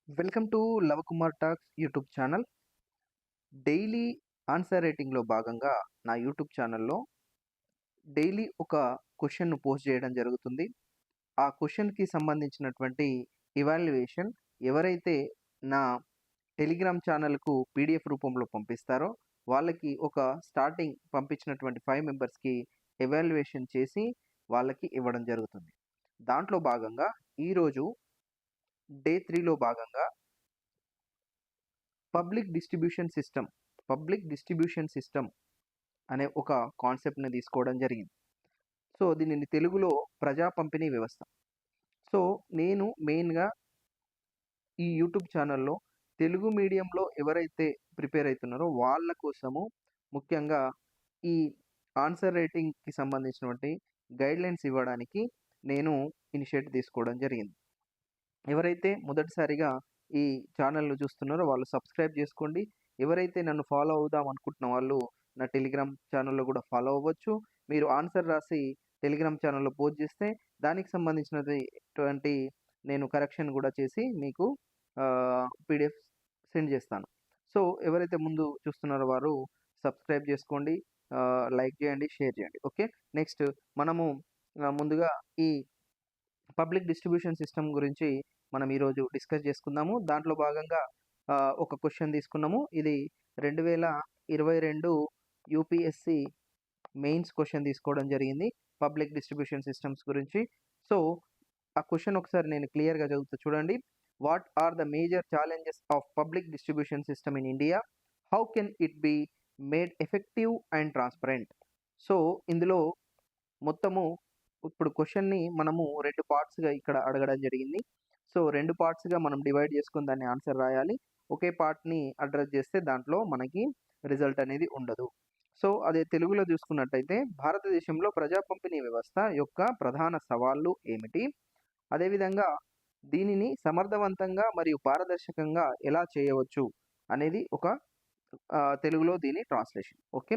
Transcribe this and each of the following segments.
Welcome to Lavakumar talks YouTube channel. Daily answer రైటింగ్‌లో భాగంగా నా యూట్యూబ్ ఛానల్‌లో డైలీ ఒక క్వెషన్‌ను పోస్ట్ చేయడం జరుగుతుంది. ఆ క్వెషన్‌కి సంబంధించినటువంటి ఇవాల్యుయేషన్ ఎవరైతే నా టెలిగ్రామ్ ఛానల్‌కు పీడీఎఫ్ రూపంలో పంపిస్తారో వాళ్ళకి ఒక స్టార్టింగ్ పంపించినటువంటి 5 మెంబర్స్‌కి ఎవాల్యుయేషన్ చేసి వాళ్ళకి ఇవ్వడం జరుగుతుంది. దాంట్లో భాగంగా ఈరోజు డే 3లో భాగంగా పబ్లిక్ డిస్ట్రిబ్యూషన్ సిస్టమ్ అనే ఒక కాన్సెప్ట్‌ని తీసుకోవడం జరిగింది. సో, దీనిని తెలుగులో ప్రజా పంపిణీ వ్యవస్థ. సో, నేను మెయిన్‌గా ఈ యూట్యూబ్ ఛానల్‌లో తెలుగు మీడియంలో ఎవరైతే ప్రిపేర్ అయితున్నారో వాళ్ళ కోసము ముఖ్యంగా ఈ ఆన్సర్ రైటింగ్‌కి సంబంధించినటువంటి గైడ్‌లైన్స్ ఇవ్వడానికి నేను ఇనిషియేటివ్ తీసుకోవడం జరిగింది. ఎవరైతే మొదటిసారిగా ఈ ఛానల్‌ను చూస్తున్నారో వాళ్ళు సబ్స్క్రైబ్ చేసుకోండి. ఎవరైతే నన్ను ఫాలో అవుదాం అనుకుంటున్న వాళ్ళు నా టెలిగ్రామ్ ఛానల్‌లో కూడా ఫాలో అవ్వచ్చు. మీరు ఆన్సర్ రాసి టెలిగ్రామ్ ఛానల్‌లో పోస్ట్ చేస్తే దానికి సంబంధించినటువంటి నేను కరెక్షన్ కూడా చేసి మీకు పీడీఎఫ్ సెండ్ చేస్తాను. సో, ఎవరైతే ముందు చూస్తున్నారో వారు సబ్స్క్రైబ్ చేసుకోండి. లైక్ చేయండి, షేర్ చేయండి. ఓకే. నెక్స్ట్ మనము ముందుగా ఈ పబ్లిక్ డిస్ట్రిబ్యూషన్ సిస్టమ్ గురించి మనం ఈరోజు డిస్కస్ చేసుకుందాము. దాంట్లో భాగంగా ఒక క్వెషన్ తీసుకున్నాము. ఇది 2022 యూపీఎస్‌సి మెయిన్స్ క్వెషన్ తీసుకోవడం జరిగింది. పబ్లిక్ డిస్ట్రిబ్యూషన్ సిస్టమ్స్ గురించి. సో, ఆ క్వెషన్ ఒకసారి నేను క్లియర్‌గా చదువుతా చూడండి. What are the major challenges of public distribution system in India? How can it be made effective and transparent? So, ఇందులో మొత్తము ఇప్పుడు క్వెషన్‌ని మనము 2 పార్ట్స్‌గా ఇక్కడ అడగడం జరిగింది. సో, 2 పార్ట్స్‌గా మనం డివైడ్ చేసుకొని దాన్ని ఆన్సర్ రాయాలి. ఒకే పార్ట్‌ని అడ్రెస్ చేస్తే దాంట్లో మనకి రిజల్ట్ అనేది ఉండదు. సో, అదే తెలుగులో చూసుకున్నట్టయితే భారతదేశంలో ప్రజా పంపిణీ వ్యవస్థ యొక్క ప్రధాన సవాళ్లు ఏమిటి? అదేవిధంగా దీనిని సమర్థవంతంగా మరియు పారదర్శకంగా ఎలా చేయవచ్చు? అనేది ఒక తెలుగులో దీని ట్రాన్స్‌లేషన్. ఓకే.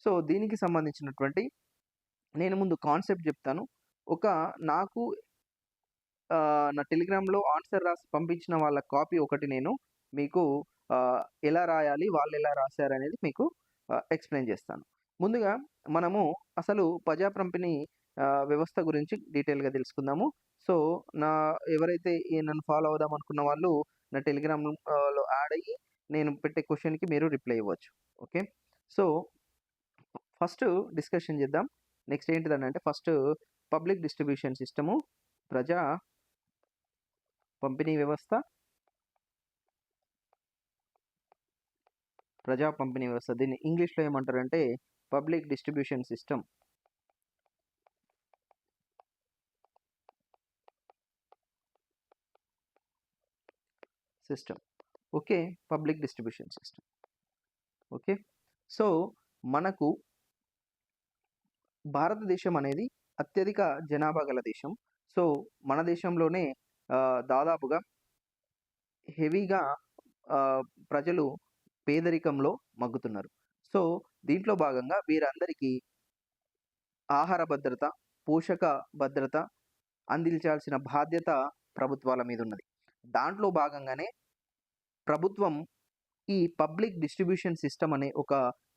సో, దీనికి సంబంధించినటువంటి నేను ముందు కాన్సెప్ట్ జెప్తాను. ఒక నాకు నా టెలిగ్రామ్‌లో ఆన్సర్ రాసి పంపించిన వాళ్ళ కాపీ ఒకటి నేను మీకు ఎలా రాయాలి, వాళ్ళెలా రాసారనేది మీకు ఎక్స్‌ప్లెయిన్ జేస్తాను. ముందుగా మనము అసలు ప్రజా పంపిణీ వ్యవస్థ గురించి డీటెయిల్‌గా తెలుసుకుందాము. సో, నా ఎవరైతే నన్ను ఫాలో అవుదాం అనుకున్న వాళ్ళు నా టెలిగ్రామ్ లో యాడ్ అయ్యి నేను పెట్టే క్వెషన్‌కి మీరు రిప్లై ఇవ్వచ్చు. ఓకే. సో, ఫస్ట్ డిస్కషన్ చేద్దాం. నెక్స్ట్ ఏంటిదనంటే ఫస్ట్ పబ్లిక్ డిస్ట్రిబ్యూషన్ సిస్టము, ప్రజా పంపిణీ వ్యవస్థ, ప్రజా పంపిణీ వ్యవస్థ. దీన్ని ఇంగ్లీష్‌లో ఏమంటారంటే public distribution system. System. Okay. Public distribution system. Okay. So, మనకు భారతదేశం అనేది అత్యధిక జనాభా గల దేశం. సో, మన దేశంలోనే దాదాపుగా హెవీగా ప్రజలు పేదరికంలో మగ్గుతున్నారు. సో, దీంట్లో భాగంగా వీరందరికీ ఆహార భద్రత, పోషక భద్రత అందించాల్సిన బాధ్యత ప్రభుత్వాల మీదున్నది. దాంట్లో భాగంగానే ప్రభుత్వం ఈ పబ్లిక్ డిస్ట్రిబ్యూషన్ సిస్టమ్ అనే ఒక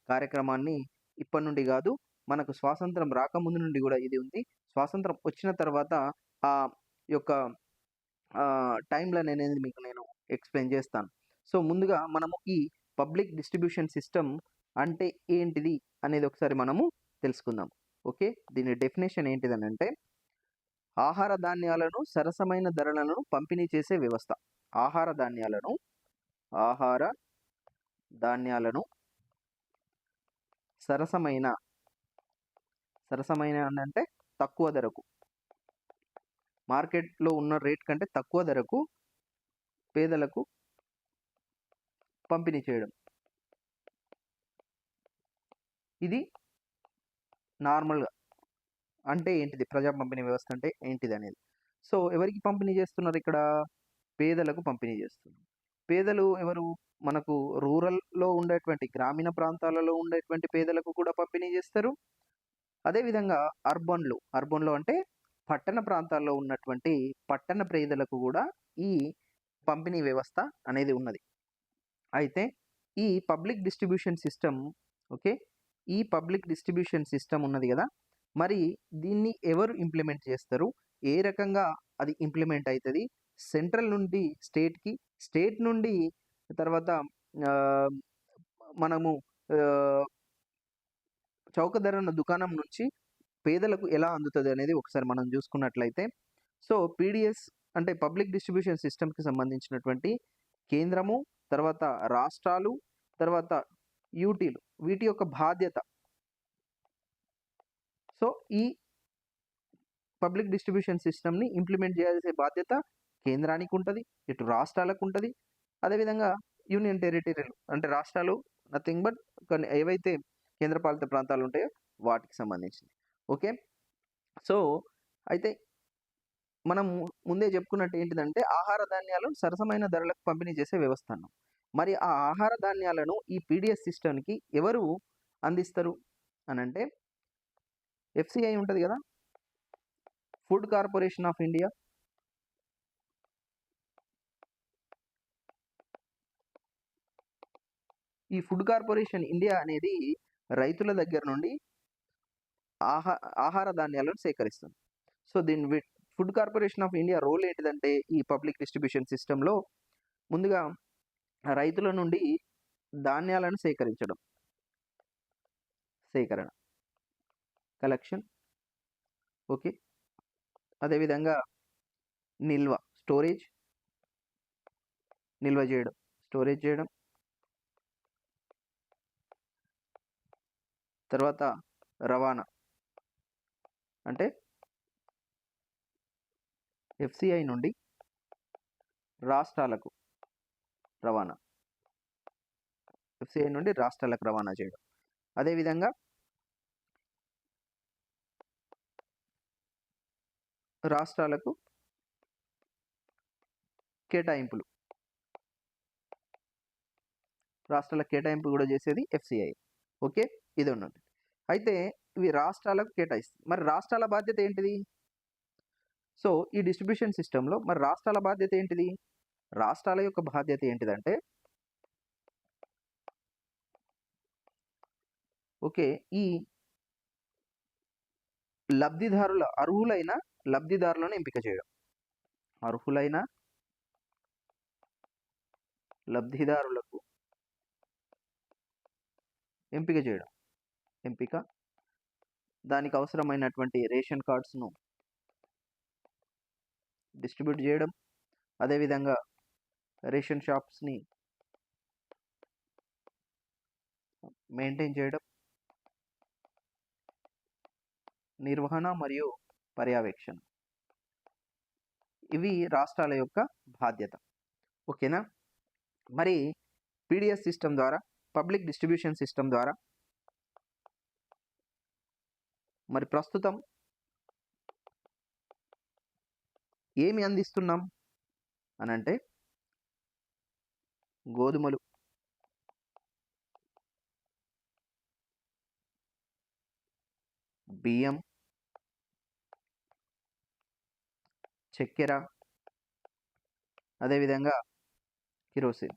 కార్యక్రమాన్ని ఇప్పటి నుండి గాదు, మనకు స్వాతంత్రం రాకముందు నుండి గూడా ఇది ఉంది. స్వాతంత్రం వచ్చిన తర్వాత ఆ యొక్క టైమ్‌లైన్ అనేది మీకు నేను ఎక్స్‌ప్లెయిన్ జేస్తాను. సో, ముందుగా మనము ఈ పబ్లిక్ డిస్ట్రిబ్యూషన్ సిస్టమ్ అంటే ఏంటిది అనేది ఒకసారి మనము తెలుసుకుందాం. ఓకే. దీని డెఫినిషన్ ఏంటిదనంటే ఆహార ధాన్యాలను సరసమైన ధరలను పంపిణీ చేసే వ్యవస్థ. ఆహార ధాన్యాలను, ఆహార ధాన్యాలను సరసమైన, సరసమైన అనంటే తక్కువ ధరకు, మార్కెట్‌లో ఉన్న రేట్ కంటే తక్కువ ధరకు పేదలకు పంపిణీ చేయడం. ఇది నార్మల్‌గా అంటే ఏంటిది? ప్రజా పంపిణీ వ్యవస్థ అంటే ఏంటిదనేది. సో, ఎవరికి పంపిణీ చేస్తున్నారిక్కడ? పేదలకు పంపిణీ చేస్తున్నారు. పేదలు ఎవరు? మనకు రూరల్‌లో ఉండేటువంటి గ్రామీణ ప్రాంతాలలో ఉండేటువంటి పేదలకు కూడా పంపిణీ చేస్తారు. అదే విధంగా అర్బన్‌లో అంటే పట్టణ ప్రాంతాల్లో ఉన్నటువంటి పట్టణ పేదలకు గూడా ఈ పంపిణీ వ్యవస్థ అనేది ఉన్నది. అయితే ఈ పబ్లిక్ డిస్ట్రిబ్యూషన్ సిస్టమ్ ఓకే. ఈ పబ్లిక్ డిస్ట్రిబ్యూషన్ సిస్టమ్ ఉన్నది గదా! మరి దీన్ని ఎవరు ఇంప్లిమెంట్ చేస్తారు? ఏ రకంగా అది ఇంప్లిమెంట్ అయితది? సెంట్రల్ నుండి స్టేట్‌కి, స్టేట్ నుండి తర్వాత ఆహ్, మనము ఆహ్, చౌక ధరల దుకాణం నుంచి పేదలకు ఎలా అందుతది అనేది ఒకసారి మనం జూసుకున్నట్లయితే, సో, పీడీఎస్ అంటే పబ్లిక్ డిస్ట్రిబ్యూషన్ సిస్టమ్‌కి సంబంధించినటువంటి కేంద్రము, తర్వాత రాష్ట్రాలు, తర్వాత యూటీలు వీటి యొక్క బాధ్యత. సో, ఈ పబ్లిక్ డిస్ట్రిబ్యూషన్ సిస్టమ్‌ని ఇంప్లిమెంట్ చేయాల్సిన బాధ్యత కేంద్రానికుంటది. ఇటు రాష్ట్రాలకుంటది. అదేవిధంగా యూనియన్ టెరిటరీలు అంటే రాష్ట్రాలు నథింగ్ బట్ కొన్ని ఏవైతే కేంద్రపాలిత ప్రాంతాలుంటాయో వాటికి సంబంధించింది. ఓకే. సో, అయితే మనం ముందే చెప్పుకున్నట్టు ఏంటిదంటే ఆహార ధాన్యాలు సరసమైన ధరలకు పంపిణీ చేసే వ్యవస్థ అన్నాం. మరి ఆ ఆహార ధాన్యాలను ఈ పీడీఎస్ సిస్టమ్‌కి ఎవరు అందిస్తారు అనంటే ఎఫ్‌సీఐ ఉంటది గదా! Food corporation of India. ఈ ఫుడ్ కార్పొరేషన్ ఇండియా అనేది రైతుల దగ్గర నుండి ఆహా ఆహార ధాన్యాలను సేకరిస్తుంది. So, food corporation of India role ఏంటిదంటే ఈ పబ్లిక్ డిస్ట్రిబ్యూషన్ సిస్టమ్‌లో ముందుగా రైతుల నుండి ధాన్యాలను సేకరించడం. సేకరణ, కలెక్షన్ ఓకే. అదేవిధంగా నిల్వ, స్టోరేజ్, నిల్వ జేయడం, స్టోరేజ్ జేయడం. తర్వాత రవాణా. అంటే ఎఫ్‌సీఐ నుండి రాష్ట్రాలకు రవాణా. ఎఫ్‌సీఐ నుండి రాష్ట్రాలకు రవాణా చేయడం. అదేవిధంగా రాష్ట్రాలకు కేటాయింపులు. రాష్ట్రాల కేటాయింపు గూడా జేసేది ఎఫ్‌సీఐ. ఓకే. ఇది ఉన్నది. అయితే ఇవి రాష్ట్రాలకు కేటాయిస్తుంది. మరి రాష్ట్రాల బాధ్యత ఏంటిది? సో, ఈ డిస్ట్రిబ్యూషన్ సిస్టమ్‌లో మరి రాష్ట్రాల బాధ్యత ఏంటిది? రాష్ట్రాల యొక్క బాధ్యత ఏంటిదంటే ఓకే. ఈ అర్హులైన లబ్ధిదారులను ఎంపిక చేయడం. అర్హులైన లబ్ధిదారులకు ఎంపిక చేయడం. ఎంపిక. దానికి అవసరమైనటువంటి రేషన్ కార్డ్స్‌ను డిస్ట్రిబ్యూట్ జేయడం. అదేవిధంగా రేషన్ షాప్స్‌ని మెయింటైన్ చేయడం. నిర్వహణ మరియు పర్యవేక్షణ. ఇవి రాష్ట్రాల యొక్క బాధ్యత. ఓకేనా? మరి పీడీఎస్ సిస్టమ్ ద్వారా, పబ్లిక్ డిస్ట్రిబ్యూషన్ సిస్టమ్ ద్వారా మరి ప్రస్తుతం ఏమి అందిస్తున్నాం అనంటే గోధుమలు, బియ్యం, చక్కెర, అదేవిధంగా కిరోసిన్.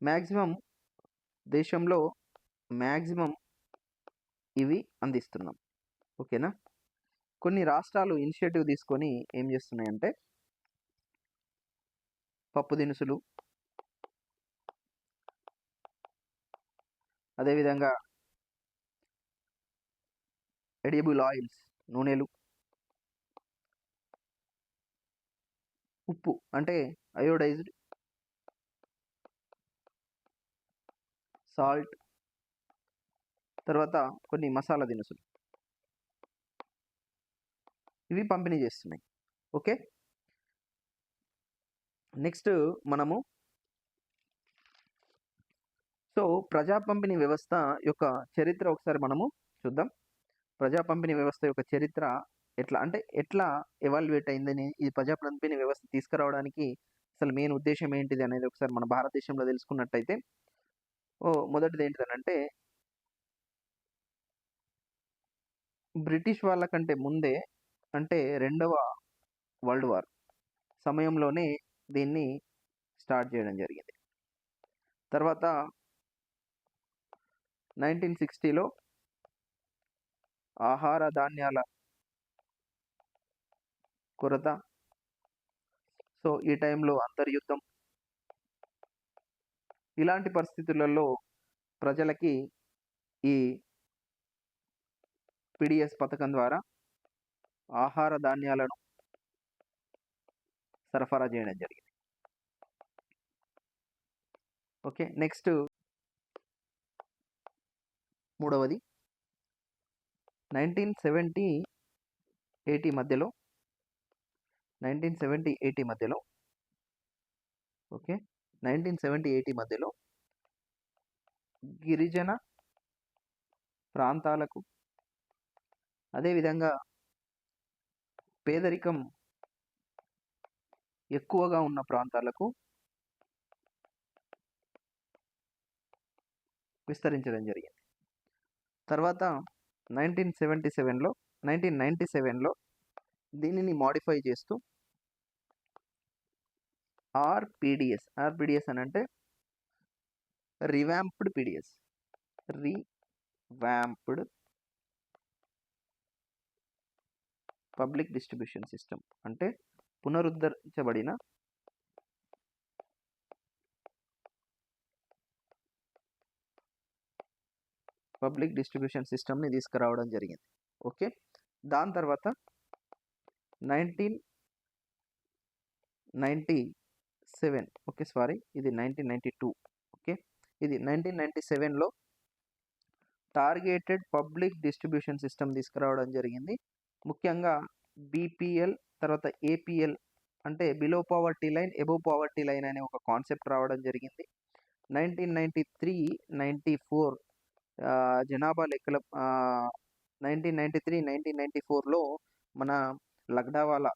మాక్సిమం దేశంలో మాక్సిమం ఇవి అందిస్తున్నాం. ఓకేనా? కొన్ని రాష్ట్రాలు ఇనిషియేటివ్ తీసుకొని ఏం చేస్తున్నాయంటే పప్పు దినుసులు, అదేవిధంగా ఎడిబుల్ ఆయిల్స్, నూనెలు, ఉప్పు అంటే అయోడైజ్డ్ సాల్ట్, తర్వాత కొన్ని మసాలా దినుసులు. ఇవి పంపిణీ చేస్తున్నాయి. ఓకే. నెక్స్ట్ మనము సో, ప్రజా పంపిణీ వ్యవస్థ యొక్క చరిత్ర ఒకసారి మనము చూద్దాం. ప్రజా పంపిణీ వ్యవస్థ యొక్క చరిత్ర ఎట్లా ఎవాల్యుయేట్ అయిందని, ఈ ప్రజా పంపిణీ వ్యవస్థ తీసుకురావడానికి అసలు మెయిన్ ఉద్దేశ్యం ఏంటిది అనేది ఒకసారి మన భారతదేశంలో తెలుసుకున్నట్టయితే, మొదటిది ఏంటిదనంటే బ్రిటిష్ వాళ్ళ కంటే ముందే అంటే రెండవ వరల్డ్ వార్ సమయంలోనే దీన్ని స్టార్ట్ చేయడం జరిగింది. తర్వాత 1960లో ఆహార ధాన్యాల కొరత. సో, ఈ టైంలో అంతర్యుద్ధం. ఇలాంటి పరిస్థితులలో ప్రజలకి ఈ పీడీఎస్ పథకం ద్వారా ఆహార ధాన్యాలను సరఫరా చేయడం జరిగింది. ఓకే. నెక్స్ట్ మూడవది 1970-80 మధ్యలో 1970-80 మధ్యలో ఓకే. 1970-80 మధ్యలో గిరిజన ప్రాంతాలకు, అదేవిధంగా పేదరికం ఎక్కువగా ఉన్న ప్రాంతాలకు విస్తరించడం జరిగింది. తర్వాత 1997లో దీనిని మోడిఫై చేస్తూ ఆర్‌పీడీఎస్ అనంటే revamped PDS. Revamped public distribution system అంటే పునరుద్ధరించబడిన పబ్లిక్ డిస్ట్రిబ్యూషన్ సిస్టమ్‌ని తీసుకురావడం జరిగింది. ఓకే. దాని తర్వాత 1997 ఓకే. సారీ, ఇది 1992 ఓకే. ఇది 1997లో టార్గెటెడ్ పబ్లిక్ డిస్ట్రిబ్యూషన్ సిస్టమ్ తీసుకురావడం జరిగింది. ముఖ్యంగా బీపీఎల్, తర్వాత ఏపీఎల్ అంటే below poverty line, above poverty line అనే ఒక కాన్సెప్ట్ రావడం జరిగింది. 1993-94 జనాభా లెక్కల 1993-1994లో మన లగ్డావాలా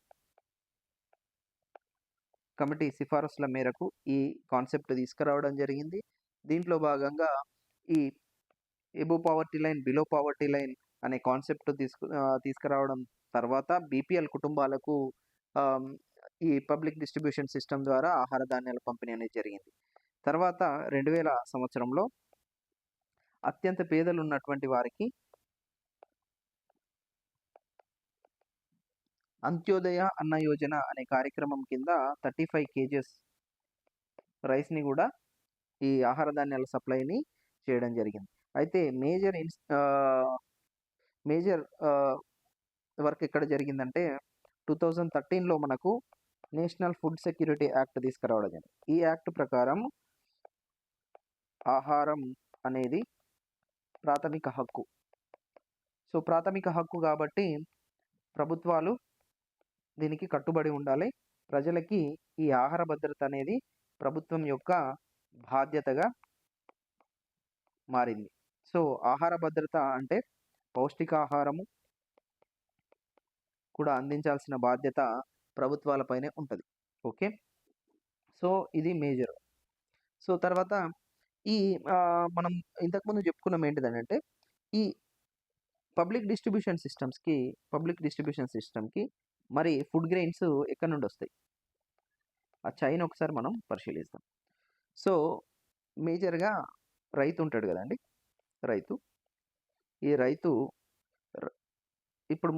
కమిటీ సిఫారసుల మేరకు ఈ కాన్సెప్ట్ తీసుకురావడం జరిగింది. దీంట్లో భాగంగా ఈ above poverty line, below poverty line అనే కాన్సెప్ట్ తీసుకురావడం తర్వాత బీపీఎల్ కుటుంబాలకు ఈ పబ్లిక్ డిస్ట్రిబ్యూషన్ సిస్టమ్ ద్వారా ఆహార ధాన్యాల పంపిణీ అనేది జరిగింది. తర్వాత 2000 సంవత్సరంలో అత్యంత పేదలు ఉన్నటువంటి వారికి అంత్యోదయ అన్న యోజన అనే కార్యక్రమం కింద 35 కేజెస్ రైస్‌ని కూడా ఈ ఆహార ధాన్యాల సప్లైని చేయడం జరిగింది. అయితే మేజర్ వర్క్ ఎక్కడ జరిగిందంటే 2013లో మనకు నేషనల్ ఫుడ్ సెక్యూరిటీ యాక్ట్ తీసుకురావడం జరిగింది. ఈ యాక్ట్ ప్రకారం ఆహారం అనేది ప్రాథమిక హక్కు. సో, ప్రాథమిక హక్కు కాబట్టి ప్రభుత్వాలు దీనికి కట్టుబడి ఉండాలి. ప్రజలకి ఈ ఆహార భద్రత అనేది ప్రభుత్వం యొక్క బాధ్యతగా మారింది. సో, ఆహార భద్రత అంటే పౌష్టికాహారము కూడా అందించాల్సిన బాధ్యత ప్రభుత్వాలపైనే ఉంటది. ఓకే. సో, ఇది మేజర్. సో, తర్వాత ఈ మనం ఇంతకుముందు చెప్పుకున్నాం ఏంటిదనంటే ఈ పబ్లిక్ డిస్ట్రిబ్యూషన్ సిస్టమ్‌కి మరి ఫుడ్ గ్రెయిన్స్ ఎక్కడి నుండి వస్తాయి? ఆ చైన్ ఒకసారి మనం పరిశీలిద్దాం. సో, మేజర్‌గా రైతు ఉంటాడు కదండీ! రైతు. ఈ రైతు ర ఇప్పుడు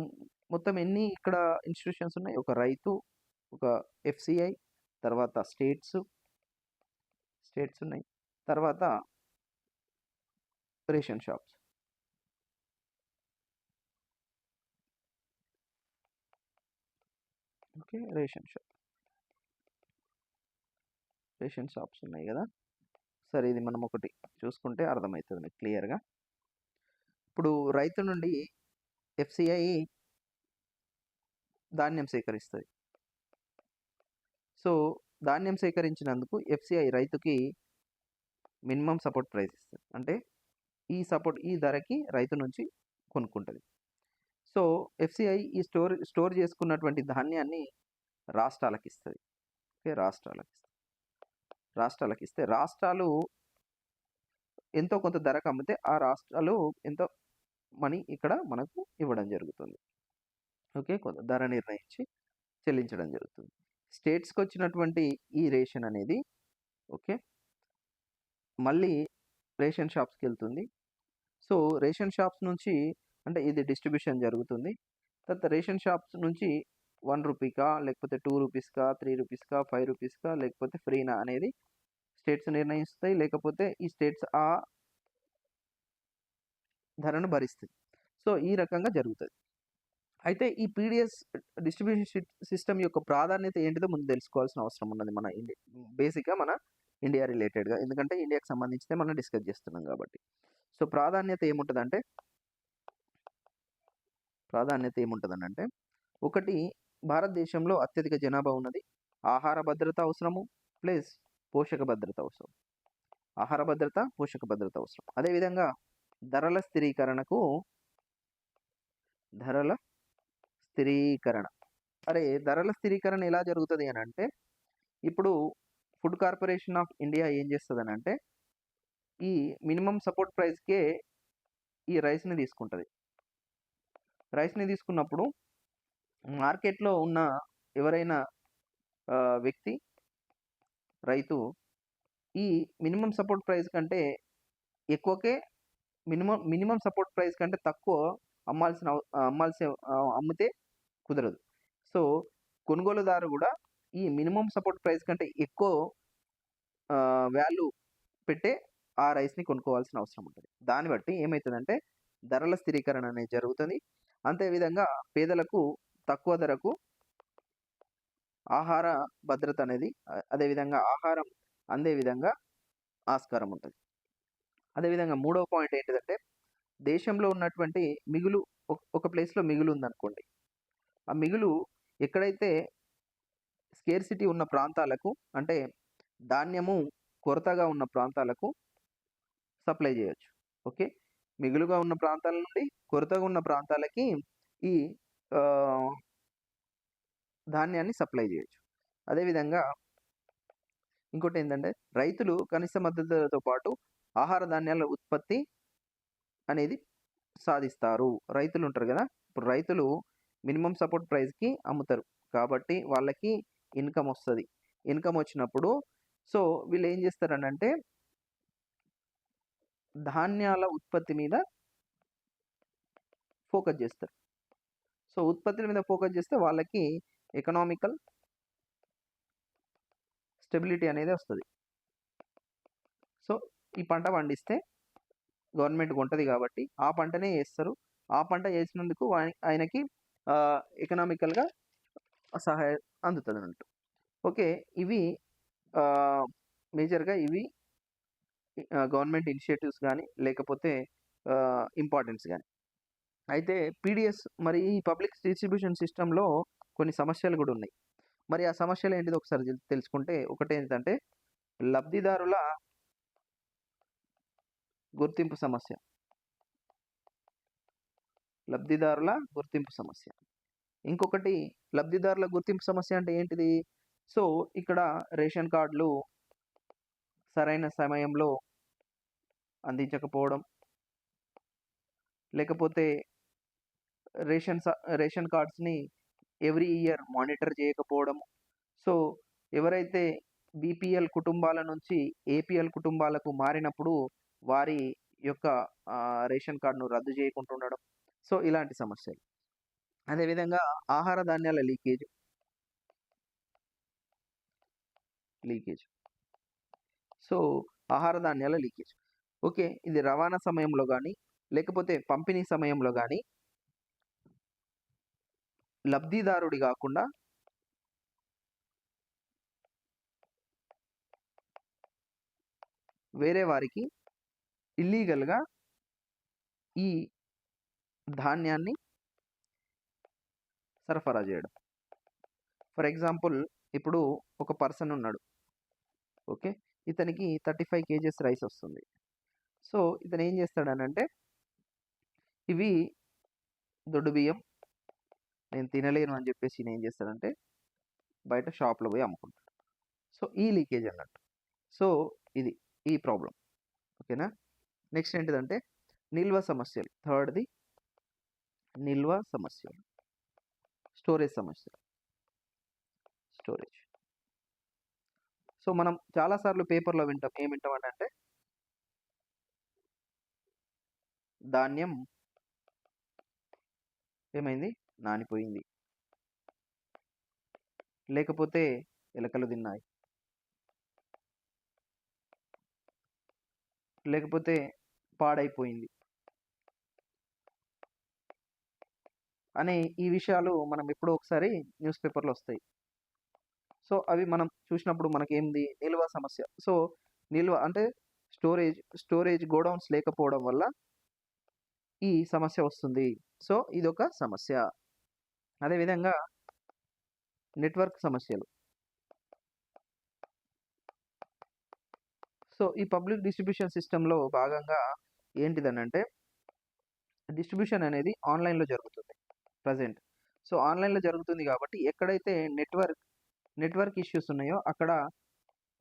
మొత్తం ఎన్ని ఇక్కడ ఇన్‌స్టిట్యూషన్స్ ఉన్నాయి? ఒక రైతు, ఒక ఎఫ్‌సిఐ, తర్వాత స్టేట్స్ ఉన్నాయి. తర్వాత ration shops. Okay. Ration shops ఉన్నాయి గదా! సరే, ఇది మనం ఒకటి చూసుకుంటే అర్థమైతది మీకు క్లియర్‌గా. ఇప్పుడు రైతు నుండి ఎఫ్‌సిఐ ధాన్యం సేకరిస్తది. సో, ధాన్యం సేకరించినందుకు ఎఫ్‌సిఐ రైతుకి మినిమమ్ సపోర్ట్ ప్రైస్ ఇస్తది. అంటే ఈ ధరకి రైతు నుంచి కొనుక్కుంటది. సో, ఎఫ్‌సిఐ ఈ స్టోర్ చేసుకున్నటువంటి ధాన్యాన్ని రాష్ట్రాలకిస్తది. ఓకే. రాష్ట్రాలకిస్తే రాష్ట్రాలు ఎంతో కొంత ధరకు అమ్మితే ఆ రాష్ట్రాలు ఎంతో మనీ ఇక్కడ మనకు ఇవ్వడం జరుగుతుంది. ఓకే. కొంత ధర నిర్ణయించి చెల్లించడం జరుగుతుంది. స్టేట్స్‌కి వచ్చినటువంటి ఈ రేషన్ అనేది ఓకే. మళ్ళీ రేషన్ షాప్స్‌కెళ్తుంది. సో, రేషన్ షాప్స్ నుంచి అంటే ఇది డిస్ట్రిబ్యూషన్ జరుగుతుంది. తర్వాత రేషన్ షాప్స్ నుంచి ₹1 లేకపోతే ₹2కా, ₹3కా, ₹5కా లేకపోతే ఫ్రీనా అనేది స్టేట్స్ నిర్ణయిస్తాయి. లేకపోతే ఈ స్టేట్స్ ఆ ధరను భరిస్తాయి. సో, ఈ రకంగా జరుగుతది. అయితే ఈ పీడీఎస్ డిస్ట్రిబ్యూషన్ సిస్టమ్ యొక్క ప్రాధాన్యత ఏంటిదో ముందు తెలుసుకోవాల్సిన అవసరం ఉన్నది మన బేసిక్‌గా మన ఇండియా రిలేటెడ్‌గా. ఎందుకంటే ఇండియాకి సంబంధించిందే మనం డిస్కస్ చేస్తున్నాం కాబట్టి. సో, ప్రాధాన్యత ఏముంటదనంటే, ఒకటి భారతదేశంలో అత్యధిక జనాభా ఉన్నది. ఆహార భద్రత అవసరము. ప్లస్ పోషక భద్రత అవసరం. ఆహార భద్రత, పోషక భద్రత అవసరం. అదేవిధంగా ధరల స్థిరీకరణకు ధరల స్థిరీకరణ. ధరల స్థిరీకరణ ఎలా జరుగుతది అనంటే, ఇప్పుడు ఫుడ్ కార్పొరేషన్ ఆఫ్ ఇండియా ఏం చేస్తదనంటే, ఈ మినిమమ్ సపోర్ట్ ప్రైస్‌కే ఈ రైస్‌ని తీసుకుంటది. రైస్‌ని తీసుకున్నప్పుడు మార్కెట్‌లో ఉన్న ఎవరైనా వ్యక్తి, రైతు ఈ మినిమమ్ సపోర్ట్ ప్రైస్ కంటే ఎక్కువకే మినిమమ్ సపోర్ట్ ప్రైస్ కంటే తక్కువ అమ్మితే కుదరదు. సో, కొనుగోలుదారు గూడా ఈ మినిమమ్ సపోర్ట్ ప్రైస్ కంటే ఎక్కువ వాల్యూ పెట్టే ఆ రైస్‌ని కొనుక్కోవాల్సిన అవసరం ఉంటది. దాన్ని బట్టి ఏమైతదంటే ధరల స్థిరీకరణ అనేది జరుగుతది. అంతే విధంగా పేదలకు తక్కువ ధరకు ఆహార భద్రత అనేది అదేవిధంగా ఆహారం అందే విధంగా ఆస్కారం ఉంటది. అదేవిధంగా మూడవ పాయింట్ ఏంటిదంటే, దేశంలో ఉన్నటువంటి మిగులు ఒక ప్లేస్‌లో మిగులుందనుకోండి. ఆ మిగులు ఎక్కడైతే స్కేర్సిటీ ఉన్న ప్రాంతాలకు అంటే ధాన్యము కొరతగా ఉన్న ప్రాంతాలకు సప్లై జేయొచ్చు. ఓకే. మిగులుగా ఉన్న ప్రాంతాల నుండి కొరతగా ఉన్న ప్రాంతాలకి ఈ ఆహ్, ధాన్యాన్ని సప్లై జేయొచ్చు. అదేవిధంగా ఇంకోటేందంటే రైతులు కనీస మద్దతు ధరతో పాటు ఆహార ధాన్యాల ఉత్పత్తి అనేది సాధిస్తారు. రైతులుంటారు గదా! ఇప్పుడు రైతులు మినిమమ్ సపోర్ట్ ప్రైస్‌కి అమ్ముతారు. కాబట్టి వాళ్ళకి ఇన్‌కమొస్తది. ఇన్‌కమొచ్చినప్పుడు సో, వీళ్ళేం జేస్తారనంటే ధాన్యాల ఉత్పత్తి మీద ఫోకస్ జేస్తారు. సో, ఉత్పత్తుల మీద ఫోకస్ జేస్తే వాళ్ళకి ఎకనామికల్ స్టెబిలిటీ అనేది ఒస్తది. సో, ఈ పంట పండిస్తే గవర్నమెంట్ కొంటది గాబట్టి, ఆ పంటనే యేస్తారు. ఆ పంట యేసినందుకు ఆయనకి ఎకనామికల్‌గా సహాయం అందుతదన్నట్టు. ఓకే. ఇవి ఆహ్, మేజర్‌గా ఇవి గవర్నమెంట్ ఇనిషియేటివ్స్ గాని, లేకపోతే ఇంపార్టెన్స్ గాని. అయితే పీడీఎస్ మరి ఈ పబ్లిక్ డిస్ట్రిబ్యూషన్ సిస్టమ్‌లో కొన్ని సమస్యలు గూడా ఉన్నాయి. మరి ఆ సమస్యలేంటిదో ఒకసారి తెలుసుకుంటే ఒకటేంటంటే లబ్ధిదారుల గుర్తింపు సమస్య. లబ్ధిదారుల గుర్తింపు సమస్య. ఇంకొకటి లబ్ధిదారుల గుర్తింపు సమస్య అంటే ఏంటిది? సో, ఇక్కడ రేషన్ కార్డులు సరైన సమయంలో అందించకపోవడం, లేకపోతే రేషన్ స రేషన్ కార్డ్స్‌ని ఎవ్రీ ఇయర్ మానిటర్ చేయకపోవడం. సో, ఎవరైతే బీపీఎల్ కుటుంబాల నుంచి ఏపీఎల్ కుటుంబాలకు మారినప్పుడు వారి యొక్క రేషన్ కార్డ్‌ను రద్దు చేయకుండా ఉండడం. సో, ఇలాంటి సమస్యలు. అదేవిధంగా ఆహార ధాన్యాల లీకేజ్. సో, ఆహార ధాన్యాల లీకేజ్. ఓకే. ఇది రవాణా సమయంలో గాని, లేకపోతే పంపిణీ సమయంలో గాని లబ్ధిదారుడి గాకుండా వేరే వారికి ఇల్లీగల్‌గా ఈ ధాన్యాన్ని సరఫరా జేయడం. ఫర్ ఎగ్జాంపుల్ ఇప్పుడు ఒక పర్సన్ ఉన్నాడు. ఓకే. ఇతనికి 35 కేజీస్ రైస్ ఒస్తుంది. సో, ఇతనేం జేస్తాడనంటే, ఇవి దొడ్డు బియ్యం నేను తినలేను అని జెప్పేసి ఈయనేం జేస్తాడంటే, బయట షాప్‌లో బోయి అమ్ముకుంటాడు. సో, ఈ లీకేజ్ అన్నట్టు. సో, ఇది ఈ ప్రాబ్లమ్. ఓకేనా? నెక్స్ట్ ఏంటిదంటే, నిల్వ సమస్యలు. థర్డ్‌ది నిల్వ సమస్యలు. స్టోరేజ్ సమస్యలు. స్టోరేజ్. సో, మనం చాలా సార్లు పేపర్‌లో వింటాం. ఏం వింటామనంటే, ధాన్యం ఏమైంది? నానిపోయింది. లేకపోతే ఎలకలు తిన్నాయి. లేకపోతే పాడైపోయింది. అనే ఈ విషయాలు మనం ఎప్పుడో ఒకసారి న్యూస్ పేపర్‌లో ఒస్తాయి. సో, అవి మనం చూసినప్పుడు మనకేంది నిల్వ సమస్య. సో, నిల్వ అంటే స్టోరేజ్ గోడౌన్స్ లేకపోవడం వల్ల ఈ సమస్య వస్తుంది. సో, ఇదొక సమస్య. అదే విధంగా నెట్‌వర్క్ సమస్యలు. సో, ఈ పబ్లిక్ డిస్ట్రిబ్యూషన్ సిస్టమ్‌లో భాగంగా ఏంటిదనంటే, డిస్ట్రిబ్యూషన్ అనేది ఆన్‌లైన్‌లో జరుగుతుంది ప్రెజెంట్. సో, ఆన్‌లైన్‌లో జరుగుతుంది గాబట్టి ఎక్కడైతే నెట్‌వర్క్ ఇష్యూస్ ఉన్నాయో అక్కడ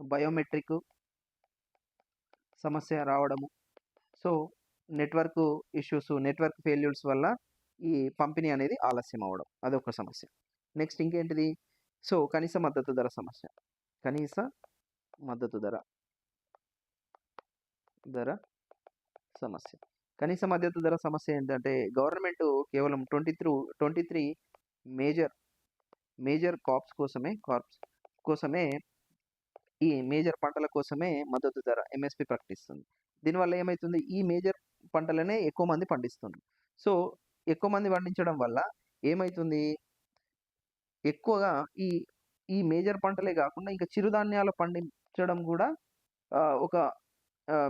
బయోమెట్రిక్ సమస్య రావడము. So, network issues, network failures వల్ల ఈ పంపిణీ అనేది ఆలస్యం అవ్వడం. అదొక సమస్య. నెక్స్ట్ ఇంకేంటిది? సో, కనీస మద్దతు ధర సమస్య. కనీస మద్దతు ధర సమస్య. కనీస మద్దతు ధర సమస్య ఏంటంటే గవర్నమెంటు కేవలం 23 మేజర్ కార్ప్స్ కోసమే ఈ మేజర్ పంటల కోసమే మద్దతు ధర ఎంఎస్‌పి ప్రకటిస్తుంది. దీనివల్ల ఏమైతుంది? ఈ మేజర్ పంటలనే ఎక్కువ మంది పండిస్తుండ్రు. సో, ఎక్కువ మంది పండించడం వల్ల ఏమైతుంది? ఎక్కువగా ఈ ఈ మేజర్ పంటలే గాకుండా ఇంకా చిరుధాన్యాలు పండించడం గూడా ఒక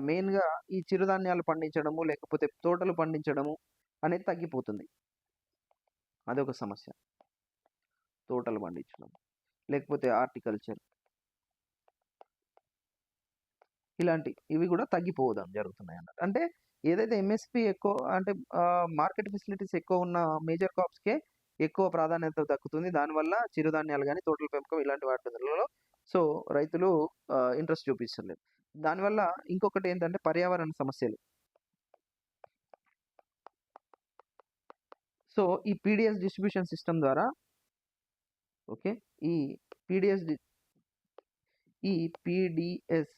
మెయిన్‌గా ఈ చిరుధాన్యాలు పండించడము, లేకపోతే తోటలు పండించడము అనేది తగ్గిపోతుంది. అదొక సమస్య. తోటలు పండించడం. లేకపోతే హార్టికల్చర్ ఇవి గూడా తగ్గిపోవడం జరుగుతున్నాయన్నట్టు. అంటే ఏదైతే ఎంఎస్‌పి ఎక్కువ అంటే మార్కెట్ ఫెసిలిటీస్ ఎక్కువున్న మేజర్ క్రాప్స్‌కే ఎక్కువ ప్రాధాన్యత దక్కుతుంది. దానివల్ల చిరుధాన్యాలు గాని, తోటల పెంపకం ఇలాంటి వాటిలలో సో, రైతులు ఇంట్రెస్ట్ చూపిస్తలేరు. దానివల్ల ఇంకొకటేంటంటే పర్యావరణ సమస్యలు. సో, ఈ పీడీఎస్ డిస్ట్రిబ్యూషన్ సిస్టమ్ ద్వారా ఓకే. ఈ పీడీఎస్ డి ఈ పీడీఎస్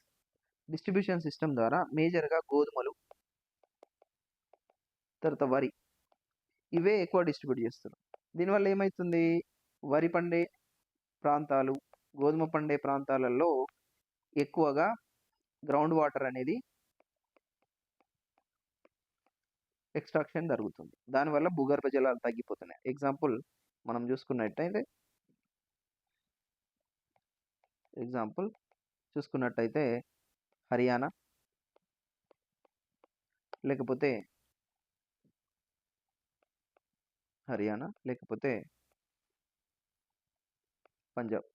డిస్ట్రిబ్యూషన్ సిస్టమ్ ద్వారా మేజర్‌గా గోధుమలు, తర్వాత వరి ఇవే ఎక్కువ డిస్ట్రిబ్యూట్ చేస్తున్నారు. దీనివల్ల ఏమైతుంది? వరి పండే ప్రాంతాలు, గోధుమ పండే ప్రాంతాలలో ఎక్కువగా గ్రౌండ్ వాటర్ అనేది ఎక్స్‌ట్రాక్షన్ జరుగుతుంది. దానివల్ల భూగర్భ జలాలు తగ్గిపోతున్నాయి. ఎగ్జాంపుల్ మనం చూసుకున్నట్టయితే హర్యానా లేకపోతే పంజాబ్.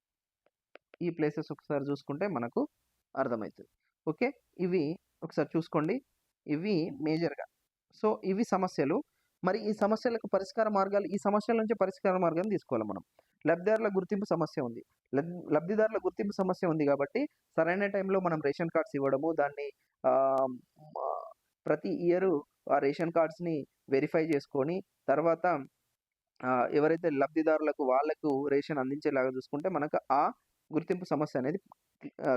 ఈ ప్లేసెస్ ఒకసారి చూసుకుంటే మనకు అర్థమైతది. ఓకే. ఇవి ఒకసారి చూసుకోండి. ఇవి మేజర్‌గా. సో, ఇవి సమస్యలు. మరి ఈ సమస్యలకు పరిష్కార మార్గాలు ఈ సమస్యల నుంచి పరిష్కార మార్గం తీసుకోవాలి మనం. లబ్ధిదారుల గుర్తింపు సమస్య ఉంది. లబ్ధిదారుల గుర్తింపు సమస్య ఉంది గాబట్టి, సరైన టైంలో మనం రేషన్ కార్డ్స్ ఇవ్వడము, దాన్ని ఆహ్, ఆహ్, ప్రతి ఇయరు ఆ రేషన్ కార్డ్స్‌ని వెరిఫై చేసుకొని, తర్వాత ఎవరైతే లబ్ధిదారులకు వాళ్ళకు రేషన్ అందించేలాగా చూసుకుంటే మనకు ఆ గుర్తింపు సమస్య అనేది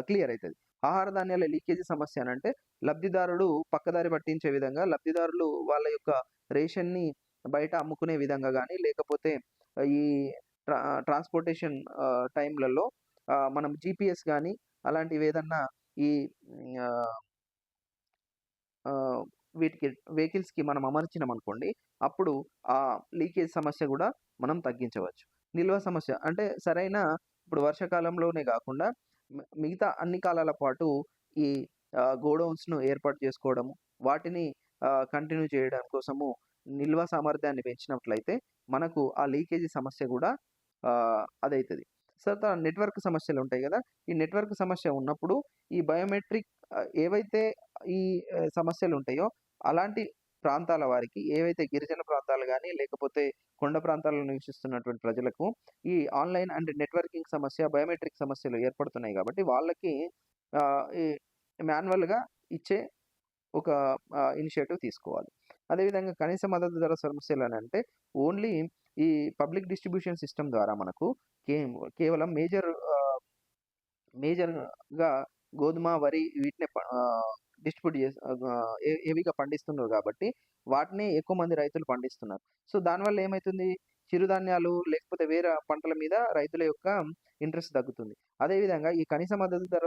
క్లియర్ అయితది. ఆహార ధాన్యాల లీకేజీ సమస్య అనంటే లబ్ధిదారుడు పక్కదారి పట్టించే విధంగా లబ్ధిదారులు వాళ్ళ యొక్క రేషన్‌ని బయట అమ్ముకునే విధంగా గాని, లేకపోతే ఈ ట్రాన్స్‌పోర్టేషన్ టైమ్‌లలో మనం జీపీఎస్ గాని అలాంటివేదన్నా ఈ ఆహ్, ఆహ్, వీటికి వెహికల్స్‌కి మనం అమర్చినామనుకోండి, అప్పుడు ఆ లీకేజ్ సమస్య గూడా మనం తగ్గించవచ్చు. నిల్వ సమస్య అంటే సరైన ఇప్పుడు వర్షాకాలంలోనే గాకుండా మిగతా అన్ని కాలాల పాటు ఈ గోడౌన్స్‌ను ఏర్పాటు చేసుకోవడము, వాటిని కంటిన్యూ చేయడం కోసము నిల్వ సామర్థ్యాన్ని పెంచినట్లయితే మనకు ఆ లీకేజీ సమస్య గూడా అదైతది. తర్వాత నెట్‌వర్క్ సమస్యలుంటాయి గదా! ఈ నెట్‌వర్క్ సమస్య ఉన్నప్పుడు ఈ బయోమెట్రిక్ ఏవైతే ఈ సమస్యలుంటాయో, అలాంటి ప్రాంతాల వారికి ఏవైతే గిరిజన ప్రాంతాలు గాని, లేకపోతే కొండ ప్రాంతాల్లో నివసిస్తున్నటువంటి ప్రజలకు ఈ ఆన్‌లైన్ అండ్ నెట్వర్కింగ్ సమస్య, బయోమెట్రిక్ సమస్యలు ఏర్పడుతున్నాయి గాబట్టి, వాళ్ళకి ఈ మాన్యువల్‌గా ఇచ్చే ఒక ఇనిషియేటివ్ తీసుకోవాలి. అదేవిధంగా కనీస మద్దతు ధర సమస్యలనంటే, ఓన్లీ ఈ పబ్లిక్ డిస్ట్రిబ్యూషన్ సిస్టమ్ ద్వారా మనకు కేవలం మేజర్‌గా గోధుమ, వరి వీటినే డిస్ట్రిబ్యూట్ చేసి హెవీగా పండిస్తున్నారు కాబట్టి, వాటినే ఎక్కువ మంది రైతులు పండిస్తున్నారు. సో, దానివల్ల ఏమైతుంది? చిరుధాన్యాలు లేకపోతే వేరే పంటల మీద రైతుల యొక్క ఇంట్రెస్ట్ తగ్గుతుంది. అదేవిధంగా ఈ కనీస మద్దతు ధర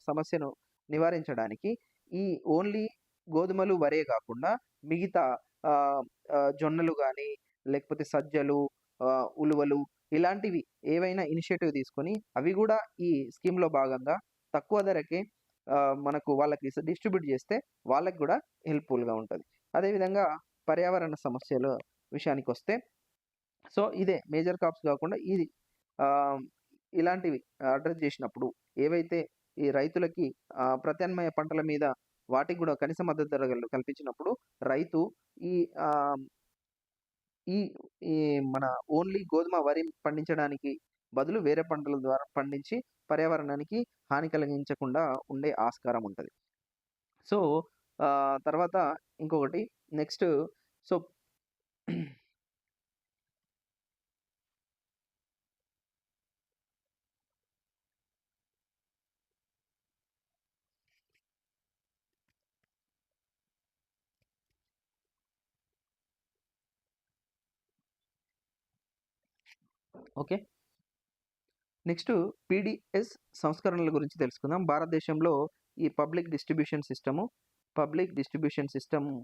సమస్యను నివారించడానికి ఈ ఓన్లీ గోధుమలు, వరే కాకుండా మిగతా ఆహ్, ఆహ్, జొన్నలు గానీ, లేకపోతే సజ్జలు, ఉలువలు ఇలాంటివి ఏవైనా ఇనిషియేటివ్ తీసుకొని అవి గూడా ఈ స్కీమ్‌లో భాగంగా తక్కువ ధరకే మనకు వాళ్ళకి డిస్ట్రిబ్యూట్ చేస్తే వాళ్ళకి గూడా హెల్ప్‌ఫుల్‌గా ఉంటది. అదేవిధంగా పర్యావరణ సమస్యల విషయానికొస్తే సో, ఇదే మేజర్ క్రాప్స్ గాకుండా ఇది ఆహ్, ఇలాంటివి అడ్రెస్ జేసినప్పుడు ఏవైతే ఈ రైతులకి ప్రత్యామ్నాయ పంటల మీద వాటికి గూడా కనీస మద్దతు ధరలు కల్పించినప్పుడు రైతు ఈ ఆహ్, ఈ ఈ మన ఓన్లీ గోధుమ, వరి పండించడానికి బదులు వేరే పంటల ద్వారా పండించి పర్యావరణానికి హాని కలిగించకుండా ఉండే ఆస్కారం ఉంటది. సో, తర్వాత ఇంకొకటి next so okay. Next PDS సంస్కరణల గురించి తెలుసుకుందాం. భారతదేశంలో ఈ పబ్లిక్ డిస్ట్రిబ్యూషన్ సిస్టమ్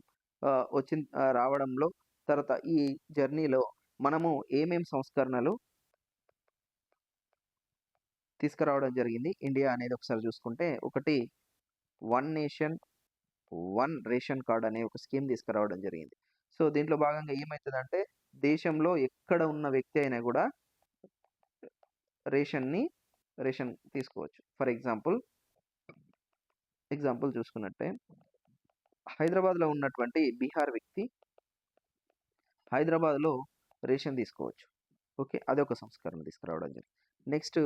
రావడంలో తర్వాత ఈ జర్నీలో మనము ఏమేం సంస్కరణలు తీసుకురావడం జరిగింది ఇండియా అనేది ఒకసారి చూసుకుంటే, ఒకటి one nation, one ration card అనే ఒక స్కీమ్ తీసుకురావడం జరిగింది. సో, దీంట్లో భాగంగా ఏమైతదంటే దేశంలో ఎక్కడ ఉన్న వ్యక్తి అయినా గూడా రేషన్‌ని రేషన్ తీసుకోవచ్చు. ఫర్ ఎగ్జాంపుల్ చూసుకున్నట్టే హైదరాబాద్‌లో ఉన్నటువంటి బీహార్ వ్యక్తి హైదరాబాద్‌లో రేషన్ తీసుకోవచ్చు. ఓకే. అదొక సంస్కరణ తీసుకురావడం జరిగింది. నెక్స్ట్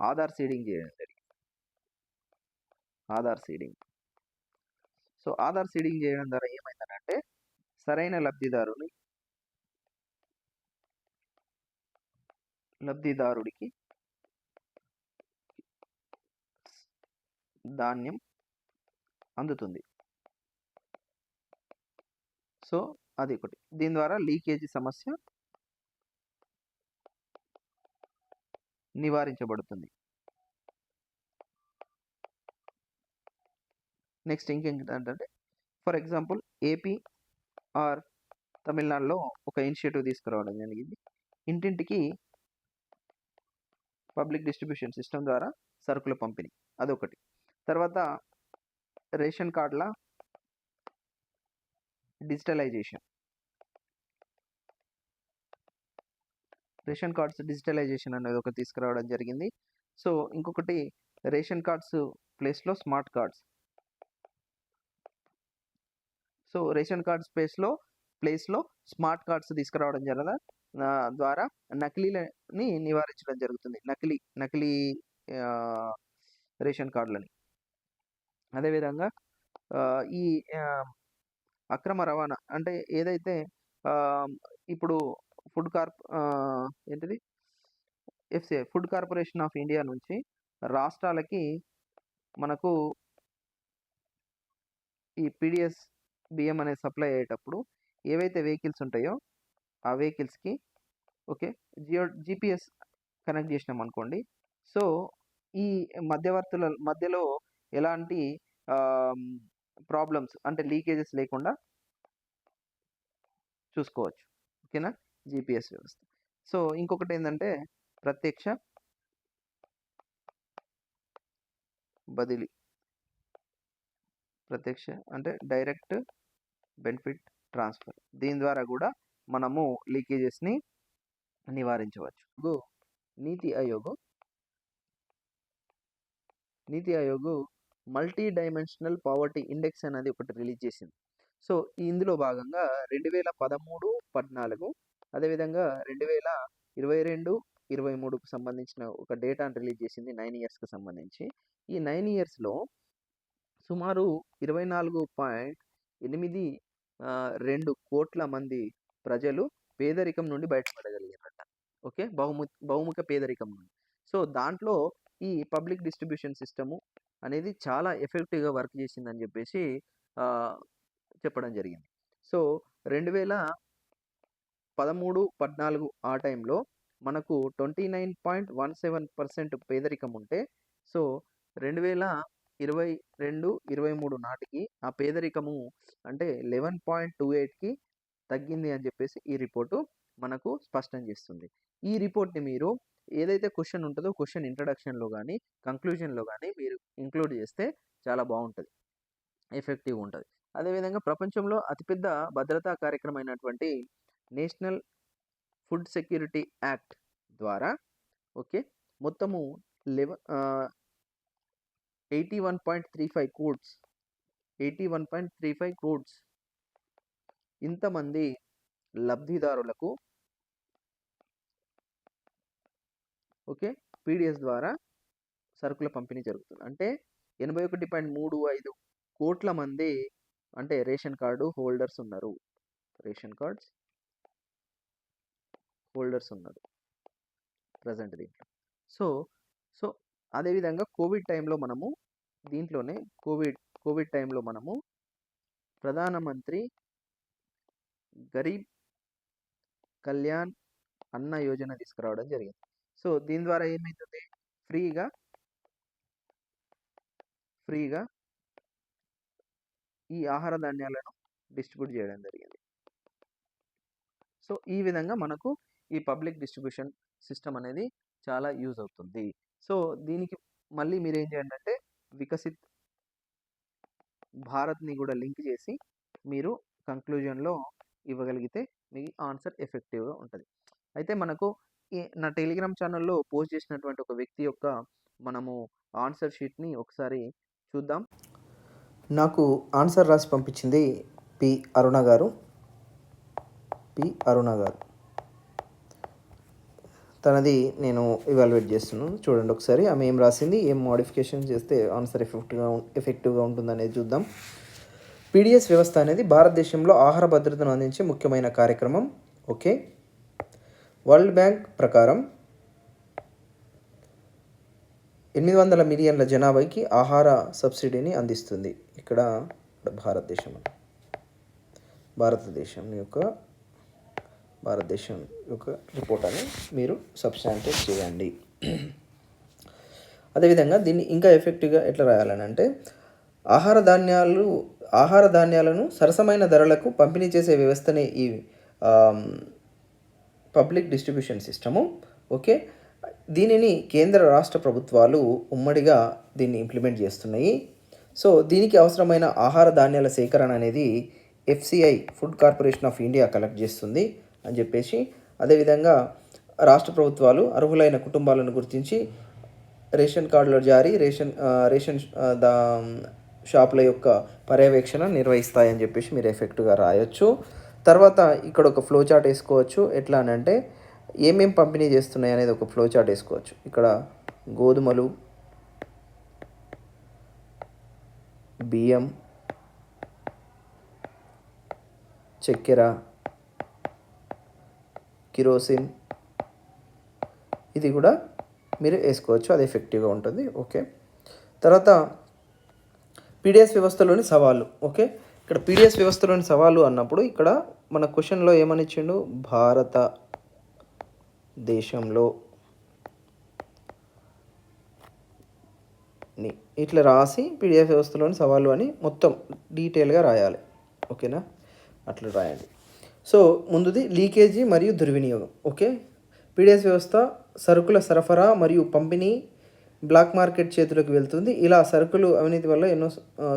ఆధార్ సీడింగ్ చేయడం జరిగింది. Aadhaar seeding. So, Aadhaar seeding చేయడం ద్వారా ఏమైందనంటే సరైన లబ్ధిదారుడికి ధాన్యం అందుతుంది. సో, అది ఒకటి. దీని ద్వారా లీకేజీ సమస్య నివారించబడుతుంది. నెక్స్ట్ ఇంకేంటంటే ఫర్ ఎగ్జాంపుల్ ఏపీ ఆర్ తమిళనాడులో ఒక ఇనిషియేటివ్ తీసుకురావడం జరిగింది. ఇంటింటికి పబ్లిక్ డిస్ట్రిబ్యూషన్ సిస్టమ్ ద్వారా సరుకుల పంపిణీ. అదొకటి. తర్వాత రేషన్ కార్డ్‌ల డిజిటలైజేషన్. రేషన్ కార్డ్స్ డిజిటలైజేషన్ అనేది ఒకటి తీసుకురావడం జరిగింది. సో, ఇంకొకటి రేషన్ కార్డ్స్ ప్లేస్‌లో smart cards. So, ration cards ప్లేస్‌లో స్మార్ట్ కార్డ్స్ తీసుకురావడం ద్వారా నకిలీలని నివారించడం జరుగుతుంది. నకిలీ ఆహ్, రేషన్ కార్డులని. అదేవిధంగా ఈ ఆహ్, అక్రమ రవాణా అంటే ఏదైతే ఆహ్, ఇప్పుడు ఏంటిది ఫుడ్ కార్పొరేషన్ ఆఫ్ ఇండియా నుంచి రాష్ట్రాలకి మనకు ఈ పీడీఎస్ బియ్యం అనేది సప్లై అయ్యేటప్పుడు ఏవైతే వెహికల్స్ ఉంటాయో ఆ వెహికల్స్‌కి ఓకే. జీపీఎస్ కనెక్ట్ చేసినామనుకోండి. సో, ఈ మధ్యవర్తుల మధ్యలో ఎలాంటి ఆహ్, ప్రాబ్లమ్స్ అంటే లీకేజెస్ లేకుండా చూసుకోవచ్చు. ఓకేనా? జీపీఎస్ వ్యవస్థ. సో, ఇంకొకటేందంటే ప్రత్యక్ష బదిలీ. అంటే డైరెక్ట్ బెనిఫిట్ ట్రాన్స్‌ఫర్. దీని ద్వారా గూడా మనము లీకేజెస్‌ని నివారించవచ్చు. నీతి ఆయోగ్ నీతి Aayog multi dimensional poverty index అనేది ఒకటి రిలీజ్ చేసింది. సో, ఇందులో భాగంగా 2013, 14 అదేవిధంగా 2022, 23కు సంబంధించిన ఒక డేటాను రిలీజ్ చేసింది 9 ఇయర్స్‌కి సంబంధించి. ఈ 9 ఇయర్స్‌లో సుమారు 24.82 కోట్ల మంది ప్రజలు పేదరికం నుండి బయటపడగలిగారట. ఓకే. బహుముఖ పేదరికం నుండి. సో, దాంట్లో ఈ పబ్లిక్ డిస్ట్రిబ్యూషన్ సిస్టము అనేది చాలా ఎఫెక్టివ్‌గా వర్క్ చేసిందని చెప్పేసి చెప్పడం జరిగింది. సో 2013, 14 ఆ టైంలో మనకు 29.17% పేదరికం ఉంటే, సో 2022, 23 నాటికి ఆ పేదరికము అంటే 11.28కి తగ్గింది అని చెప్పేసి ఈ రిపోర్టు మనకు స్పష్టం చేస్తుంది. ఈ రిపోర్ట్‌ని మీరు ఏదైతే క్వెషన్ ఉంటదో క్వెషన్ ఇంట్రడక్షన్‌లో గాని, కంక్లూజన్‌లో గాని మీరు ఇంక్లూడ్ చేస్తే చాలా బావుంటది. ఎఫెక్టివ్‌గా ఉంటది. అదేవిధంగా ప్రపంచంలో అతిపెద్ద భద్రతా కార్యక్రమమైనటువంటి నేషనల్ ఫుడ్ సెక్యూరిటీ యాక్ట్ ద్వారా ఓకే. మొత్తము 81.35 కోడ్స్ 81.35 కోడ్స్ ఇంతమంది లబ్ధిదారులకు ఓకే. పీడీఎస్ ద్వారా సరుకుల పంపిణీ జరుగుతుంది. అంటే 81.35 కోట్ల మంది అంటే రేషన్ కార్డు హోల్డర్స్ ఉన్నారు. రేషన్ కార్డ్స్ హోల్డర్స్ ఉన్నారు ప్రెజెంట్ దీంట్లో. సో, సో అదేవిధంగా కోవిడ్ టైంలో మనము దీంట్లోనే కోవిడ్ టైంలో మనము ప్రధానమంత్రి గరీబ్ కళ్యాణ్ అన్న యోజన తీసుకురావడం జరిగింది. సో దీని ద్వారా ఏమైతుంది? ఫ్రీగా ఈ ఆహార ధాన్యాలను డిస్ట్రిబ్యూట్ చేయడం జరిగింది. సో ఈ విధంగా మనకు ఈ పబ్లిక్ డిస్ట్రిబ్యూషన్ సిస్టమ్ అనేది చాలా యూజ్ అవుతుంది. సో దీనికి మళ్ళీ మీరేం చేయండి అంటే వికసిత్ భారత్‌ని కూడా లింక్ చేసి మీరు కంక్లూజన్‌లో ఇవ్వగలిగితే మీ ఆన్సర్ ఎఫెక్టివ్‌గా ఉంటది. అయితే మనకు నా టెలిగ్రామ్ ఛానల్‌లో పోస్ట్ చేసినటువంటి ఒక వ్యక్తి యొక్క మనము ఆన్సర్ షీట్‌ని ఒకసారి చూద్దాం. నాకు ఆన్సర్ రాసి పంపించింది పి. అరుణ గారు. తనది నేను ఇవాల్యుయేట్ చేస్తున్నాను. చూడండి ఒకసారి ఆమె ఏం రాసింది, ఏం మోడిఫికేషన్ చేస్తే ఆన్సర్ ఎఫెక్టివ్గా ఉంటుందనేది చూద్దాం. పీడిఎస్ వ్యవస్థ అనేది భారతదేశంలో ఆహార భద్రతను అందించే ముఖ్యమైన కార్యక్రమం. ఓకే. వరల్డ్ బ్యాంక్ ప్రకారం 800 మిలియన్ల జనాభాకి ఆహార సబ్సిడీని అందిస్తుంది. ఇక్కడ భారతదేశం యొక్క రిపోర్ట్ అని మీరు సబ్స్టాంటియేట్ చేయండి. అదేవిధంగా దీన్ని ఇంకా ఎఫెక్టివ్గా ఎట్లా రాయాలని అంటే ఆహార ధాన్యాలను సరసమైన ధరలకు పంపిణీ చేసే వ్యవస్థనే ఈ పబ్లిక్ డిస్ట్రిబ్యూషన్ సిస్టము. ఓకే. దీనిని కేంద్ర రాష్ట్ర ప్రభుత్వాలు ఉమ్మడిగా దీన్ని ఇంప్లిమెంట్ చేస్తున్నాయి. సో దీనికి అవసరమైన ఆహార ధాన్యాల సేకరణ అనేది FCI food corporation of India collect చేస్తుంది అని చెప్పేసి, అదేవిధంగా రాష్ట్ర ప్రభుత్వాలు అర్హులైన కుటుంబాలను గుర్తించి రేషన్ కార్డుల జారీ, రేషన్ షాపుల యొక్క పర్యవేక్షణ నిర్వహిస్తాయని చెప్పేసి మీరు ఎఫెక్ట్గా రాయొచ్చు. తర్వాత ఇక్కడ ఒక ఫ్లో చార్ట్ వేసుకోవచ్చు. ఎట్లా అని అంటే ఏమేం పంపిణీ చేస్తున్నాయి అనేది ఒక ఫ్లో చార్ట్ వేసుకోవచ్చు. ఇక్కడ గోధుమలు, బియ్యం, చక్కెర, కిరోసిన్, ఇది కూడా మీరు వేసుకోవచ్చు. అది ఎఫెక్టివ్గా ఉంటుంది. ఓకే. తర్వాత పీడిఎస్ వ్యవస్థలోని సవాళ్ళు. ఓకే. ఇక్కడ పీడిఎస్ వ్యవస్థలోని సవాళ్ళు అన్నప్పుడు ఇక్కడ మన క్వశ్చన్లో ఏమని ఇచ్చిండు, భారతదేశంలో ఇట్లా రాసి పీడిఎఫ్ వ్యవస్థలోని సవాళ్ళు అని మొత్తం డీటెయిల్గా రాయాలి. ఓకేనా, అట్లా రాయండి. సో ముందుది లీకేజీ మరియు దుర్వినియోగం. ఓకే. పీడిఎస్ వ్యవస్థ సరుకుల సరఫరా మరియు పంపిణీ బ్లాక్ మార్కెట్ చేతులకు వెళ్తుంది. ఇలా సరుకులు అవినీతి వల్ల ఎన్నో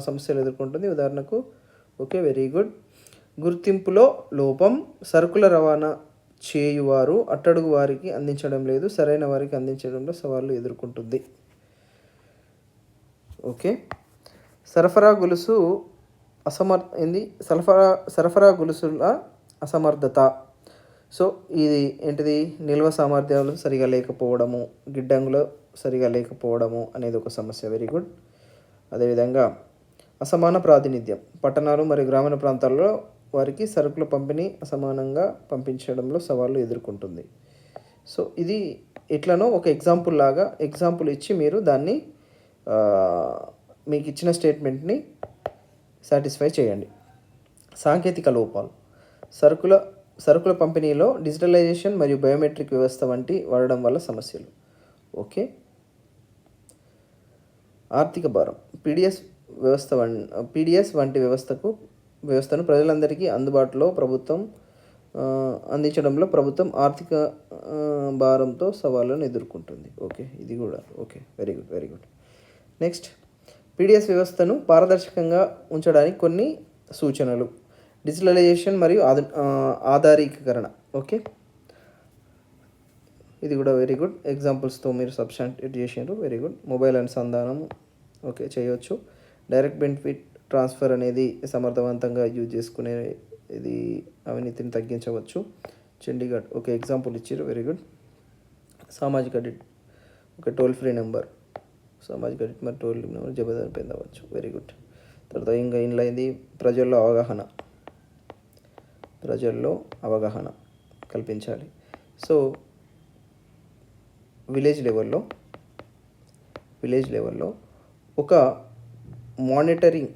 సమస్యలు ఎదుర్కొంటుంది. ఉదాహరణకు ఓకే, వెరీ గుడ్. గుర్తింపులో లోపం, సరుకుల రవాణా చేయువారు అట్టడుగు వారికి అందించడం లేదు, సరైన వారికి అందించడంలో సవాళ్ళు ఎదుర్కొంటుంది. ఓకే. సరఫరా గొలుసుల అసమర్థత. సో ఇది ఏంటిది, నిల్వ సామర్థ్యాలు సరిగా లేకపోవడము, గిడ్డంగులు సరిగా లేకపోవడము అనేది ఒక సమస్య. Very good. అదేవిధంగా అసమాన ప్రాతినిధ్యం, పట్టణాలు మరియు గ్రామీణ ప్రాంతాల్లో వారికి సరుకుల పంపిణీ అసమానంగా పంపించడంలో సవాళ్ళు ఎదుర్కొంటుంది. సో ఇది ఎట్లనో ఒక ఎగ్జాంపుల్ ఇచ్చి మీరు దాన్ని మీకు ఇచ్చిన స్టేట్మెంట్ని సాటిస్ఫై చేయండి. సాంకేతిక లోపాలు. సరుకుల పంపిణీలో డిజిటలైజేషన్ మరియు బయోమెట్రిక్ వ్యవస్థ వంటి వాడడం వల్ల సమస్యలు. ఓకే. ఆర్థిక భారం. పీడిఎస్ వంటి వ్యవస్థను ప్రజలందరికీ అందుబాటులో అందించడంలో ప్రభుత్వం ఆర్థిక భారంతో సవాళ్ళను ఎదుర్కొంటుంది. ఓకే, ఇది కూడా okay. Very good. Next, PDS వ్యవస్థను పారదర్శకంగా ఉంచడానికి కొన్ని సూచనలు. డిజిటలైజేషన్ మరియు ఆధారీకరణ. ఓకే, ఇది కూడా వెరీ గుడ్. ఎగ్జాంపుల్స్తో మీరు సబ్స్టాంటియేట్ చేసినారు. Very good. మొబైల్ అనుసంధానం ఓకే చేయవచ్చు. డైరెక్ట్ బెనిఫిట్ ట్రాన్స్ఫర్ అనేది సమర్థవంతంగా యూజ్ చేసుకునే ఇది అవినీతిని తగ్గించవచ్చు. చండీగఢ్ ఓకే ఎగ్జాంపుల్ ఇచ్చారు. Very good. సామాజిక డిట్ ఓకే టోల్ ఫ్రీ నెంబర్, సామాజిక డిట్ మరి టోల్ ఫ్రీ నెంబర్ జబర్దస్త్ పొందవచ్చు. Very good. తర్వాత ఇంకా ఇంట్లో అయింది ప్రజల్లో అవగాహన కల్పించాలి. సో విలేజ్ లెవెల్లో ఒక మానిటరింగ్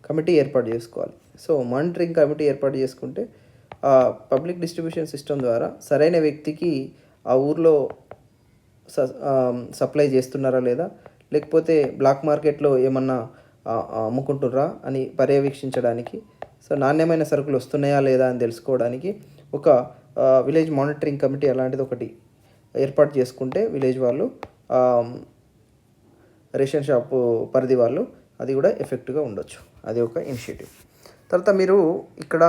కమిటీ ఏర్పాటు చేసుకోవాలి. సో మానిటరింగ్ కమిటీ ఏర్పాటు చేసుకుంటే ఆ పబ్లిక్ డిస్ట్రిబ్యూషన్ సిస్టమ్ ద్వారా సరైన వ్యక్తికి ఆ ఊర్లో సప్లై చేస్తున్నారా లేదా, లేకపోతే బ్లాక్ మార్కెట్లో ఏమన్నా అమ్ముకుంటుర్రా అని పర్యవేక్షించడానికి, సో నాణ్యమైన సరుకులు వస్తున్నాయా లేదా అని తెలుసుకోవడానికి ఒక విలేజ్ మానిటరింగ్ కమిటీ అలాంటిది ఒకటి ఏర్పాటు చేసుకుంటే విలేజ్ వాళ్ళు, రేషన్ షాపు పరిధి వాళ్ళు, అది కూడా ఎఫెక్టివ్గా ఉండొచ్చు. అది ఒక ఇనిషియేటివ్. తర్వాత మీరు ఇక్కడ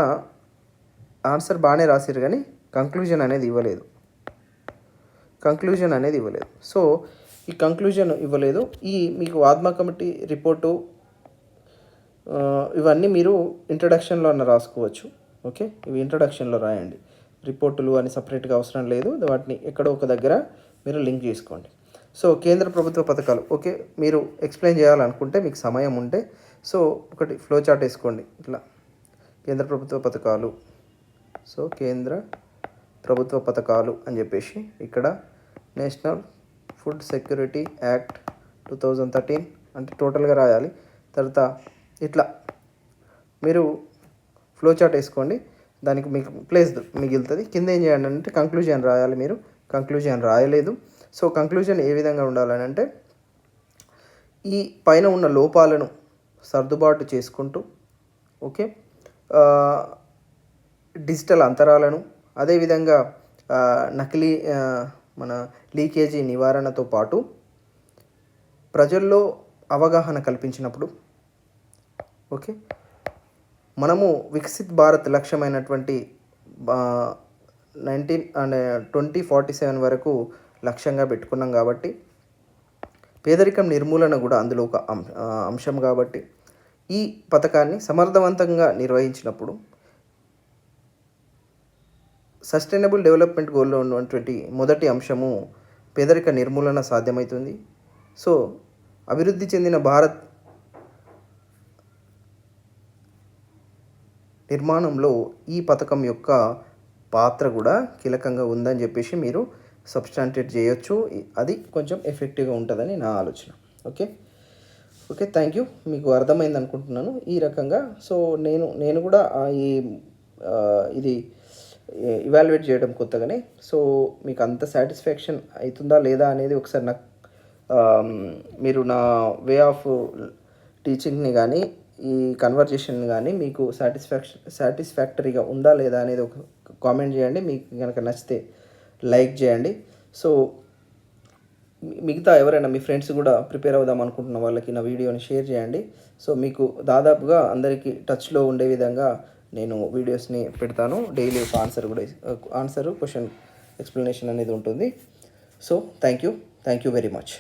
ఆన్సర్ బాగానే రాసిరు కానీ కంక్లూజన్ అనేది ఇవ్వలేదు. సో ఈ కంక్లూజన్ ఇవ్వలేదు. మీకు ఆత్మ కమిటీ రిపోర్టు ఇవన్నీ మీరు ఇంట్రడక్షన్లో అన్న రాసుకోవచ్చు. ఓకే, ఇవి ఇంట్రడక్షన్లో రాయండి. రిపోర్టులు అని సపరేట్గా అవసరం లేదు. వాటిని ఎక్కడో ఒక దగ్గర మీరు లింక్ చేసుకోండి. సో కేంద్ర ప్రభుత్వ పథకాలు ఓకే మీరు ఎక్స్ప్లెయిన్ చేయాలనుకుంటే మీకు సమయం ఉంటే సో ఒకటి ఫ్లో చార్ట్ వేసుకోండి ఇట్లా. కేంద్ర ప్రభుత్వ పథకాలు, సో కేంద్ర ప్రభుత్వ పథకాలు అని చెప్పేసి ఇక్కడ నేషనల్ ఫుడ్ సెక్యూరిటీ యాక్ట్ 2013 అంటే టోటల్గా రాయాలి. తర్వాత ఇట్లా మీరు ఫ్లో చార్ట్ వేసుకోండి. దానికి మీకు ప్లేస్ మిగులుతుంది. కింద ఏం చేయండి అంటే కంక్లూజన్ రాయాలి. మీరు కంక్లూజన్ రాయలేదు. సో కంక్లూజన్ ఏ విధంగా ఉండాలని అంటే ఈ పైన ఉన్న లోపాలను సర్దుబాటు చేసుకుంటూ ఓకే డిజిటల్ అంతరాలను, అదేవిధంగా నకిలీ మన లీకేజీ నివారణతో పాటు ప్రజల్లో అవగాహన కల్పించినప్పుడు ఓకే మనము వికసిత్ భారత్ లక్ష్యమైనటువంటి 2047 వరకు లక్ష్యంగా పెట్టుకున్నాం కాబట్టి పేదరికం నిర్మూలన కూడా అందులో ఒక అంశం కాబట్టి ఈ పథకాన్ని సమర్థవంతంగా నిర్వహించినప్పుడు సస్టైనబుల్ డెవలప్మెంట్ గోల్లో ఉన్నటువంటి మొదటి అంశము పేదరిక నిర్మూలన సాధ్యమవుతుంది. సో అభివృద్ధి చెందిన భారత్ నిర్మాణంలో ఈ పథకం యొక్క పాత్ర కూడా కీలకంగా ఉందని చెప్పేసి మీరు సబ్స్టాంటియేట్ చేయొచ్చు. అది కొంచెం ఎఫెక్టివ్గా ఉంటుందని నా ఆలోచన. Okay thank you. మీకు అర్థమైంది అనుకుంటున్నాను ఈ రకంగా. సో నేను కూడా ఇది ఇవాల్యుయేట్ చేయడం కొత్తగానే. సో మీకు అంత సాటిస్ఫాక్షన్ అవుతుందా లేదా అనేది ఒకసారి నాకు మీరు నా వే ఆఫ్ టీచింగ్ని కానీ ఈ కన్వర్జేషన్ కానీ మీకు సాటిస్ఫాక్టరీగా ఉందా లేదా అనేది ఒక కామెంట్ చేయండి. మీకు కనుక నచ్చితే లైక్ చేయండి. సో మిగతా ఎవరైనా మీ ఫ్రెండ్స్ కూడా ప్రిపేర్ అవుదాం అనుకుంటున్న వాళ్ళకి నా వీడియోని షేర్ చేయండి. సో మీకు దాదాపుగా అందరికీ టచ్లో ఉండే విధంగా నేను వీడియోస్ని పెడతాను. డైలీ ఒక ఆన్సర్ క్వశ్చన్ ఎక్స్ప్లెనేషన్ అనేది ఉంటుంది. So thank you very much.